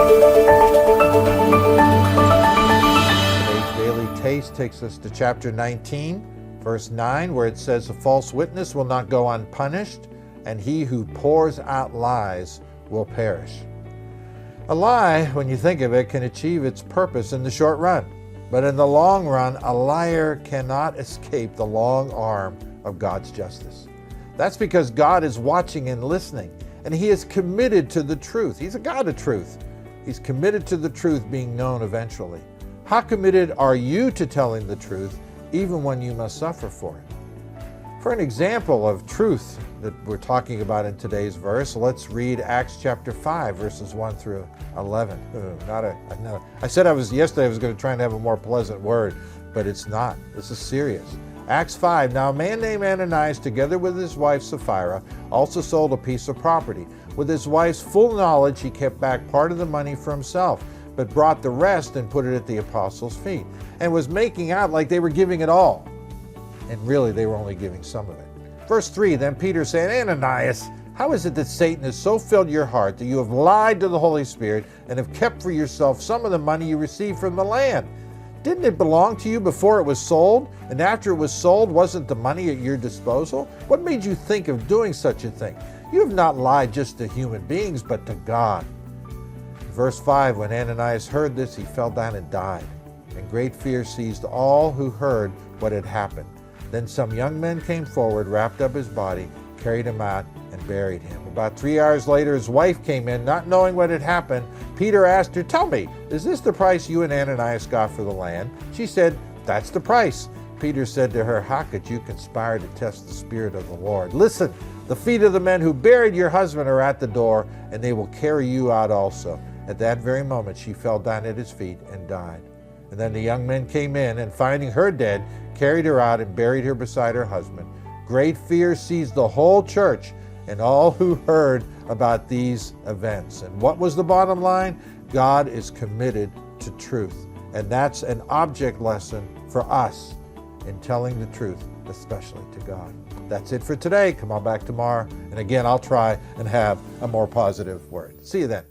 Today's Daily Taste takes us to chapter 19, verse 9, where it says, "A false witness will not go unpunished, and he who pours out lies will perish." A lie, when you think of it, can achieve its purpose in the short run. But in the long run, a liar cannot escape the long arm of God's justice. That's because God is watching and listening, and He is committed to the truth. He's a God of truth. He's committed to the truth being known eventually. How committed are you to telling the truth, even when you must suffer for it? For an example of truth that we're talking about in today's verse, let's read Acts chapter 5, verses 1 through 11. I said yesterday I was going to try and have a more pleasant word, but it's not. This is serious. Acts 5, "Now a man named Ananias, together with his wife Sapphira, also sold a piece of property. With his wife's full knowledge, he kept back part of the money for himself, but brought the rest and put it at the apostles' feet, and was making out like they were giving it all. And really, they were only giving some of it." Verse 3, "Then Peter said, 'Ananias, how is it that Satan has so filled your heart that you have lied to the Holy Spirit and have kept for yourself some of the money you received from the land? Didn't it belong to you before it was sold? And after it was sold, wasn't the money at your disposal? What made you think of doing such a thing? You have not lied just to human beings, but to God.' Verse 5, "When Ananias heard this, he fell down and died. And great fear seized all who heard what had happened. Then some young men came forward, wrapped up his body, carried him out, and buried him. About 3 hours later, his wife came in, not knowing what had happened. Peter asked her, 'Tell me, is this the price you and Ananias got for the land?' She said, 'That's the price.' Peter said to her, 'How could you conspire to test the Spirit of the Lord? Listen, the feet of the men who buried your husband are at the door, and they will carry you out also.' At that very moment, she fell down at his feet and died. And then the young men came in, and finding her dead, carried her out and buried her beside her husband. Great fear seized the whole church and all who heard about these events." And what was the bottom line? God is committed to truth. And that's an object lesson for us in telling the truth, especially to God. That's it for today. Come on back tomorrow. And again, I'll try and have a more positive word. See you then.